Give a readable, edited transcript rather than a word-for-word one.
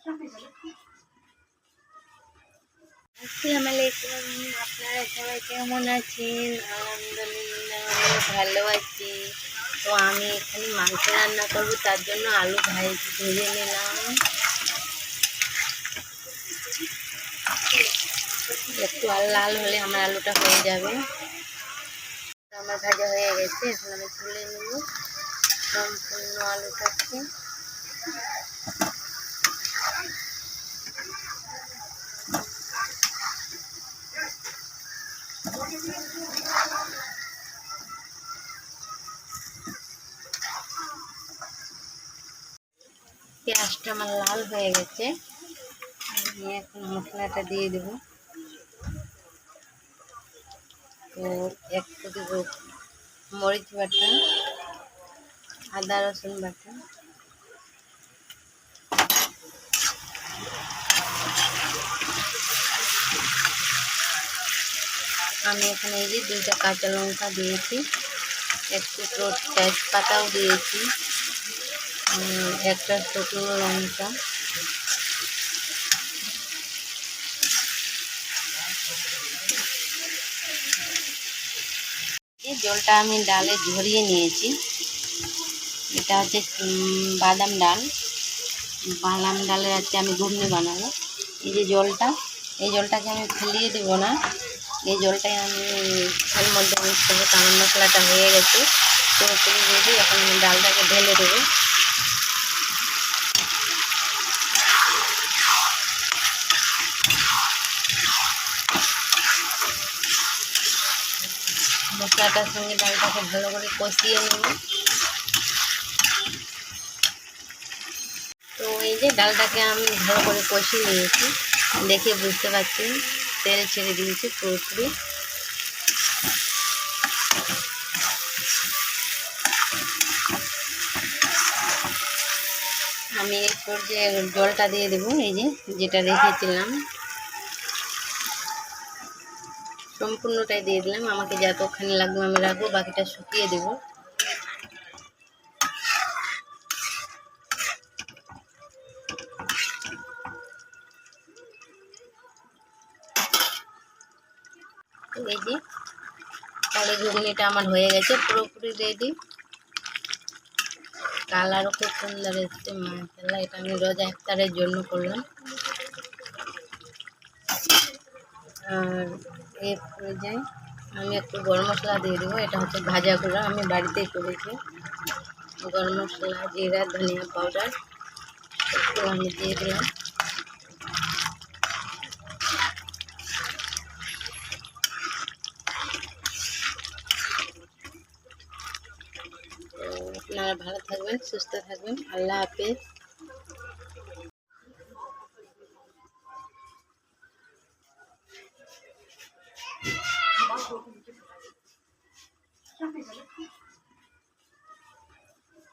আসসালামু আলাইকুম, আপনারা সবাই কেমন আছেন? আলহামদুলিল্লাহ আমি ভালো আছি। তো আমি এখানে মাংস রান্না করব, তার জন্য আলু ভেজে নিলাম। একটু লাল হলে আমার আলুটা হয়ে যাবে। আমার ভাজা হয়ে গেছে, এখন আমি তুলে নেব সম্পূর্ণ আলুটাকে। পেঁয়াজটা আমার লাল হয়ে গেছে, আমি এখন মশলাটা দিয়ে দেব। তো একটু দেব মরিচ বাটা, আদা রসুন বাটা, আমি এখানে এই যে 2টা কাঁচা লঙ্কা দিয়েছি, একটু তেজপাতাও দিয়েছি, একটা শুকনো লঙ্কা। এই জলটা আমি ডালে ঝরিয়ে নিয়েছি। এটা হচ্ছে বাদাম ডালের হচ্ছে আমি ঘুগনি বানাবো। এই যে জলটা, এই জলটাকে আমি ফেলিয়ে দেবো না, এই জলটাই আমি এর মধ্যে মিক্স করবো। কারণ মশলাটা হয়ে গেছে পুরোপুরি রেডি। এখন আমি ডালটাকে ঢেলে দেবো। মশলাটার সঙ্গে ডালটাকে ভালো করে কষিয়ে নেব। তো এই যে ডালটাকে আমি ভালো করে কষিয়ে নিয়েছি, দেখে বুঝতে পারছি তেল ছেড়ে দিয়েছি পুরোপুরি। আমি এরপর যে জলটা দিয়ে দেবো, এই যে যেটা রেখেছিলাম সম্পূর্ণটাই দিয়ে দিলাম। আমাকে যতখানি লাগবে আমি রাখবো, বাকিটা শুকিয়ে দেবো। এই যে তাহলে ঘুগনিটা আমার হয়ে গেছে পুরোপুরি রেডি। কালারও খুব সুন্দর এসছে, মাশাআল্লাহ। এটা আমি রোজা ইফতারের জন্য করলাম। আর এই পর্যায়ে আমি একটু গরম মশলা দিয়ে দেবো। এটা হচ্ছে ভাজা গুঁড়া, আমি বাড়িতেই করেছি। গরম মশলা, জিরা, ধনিয়া পাউডার একটু আমি দিয়ে দিলাম। আপনারা ভালো থাকবেন, সুস্থ থাকবেন। আল্লাহ হাফেজ।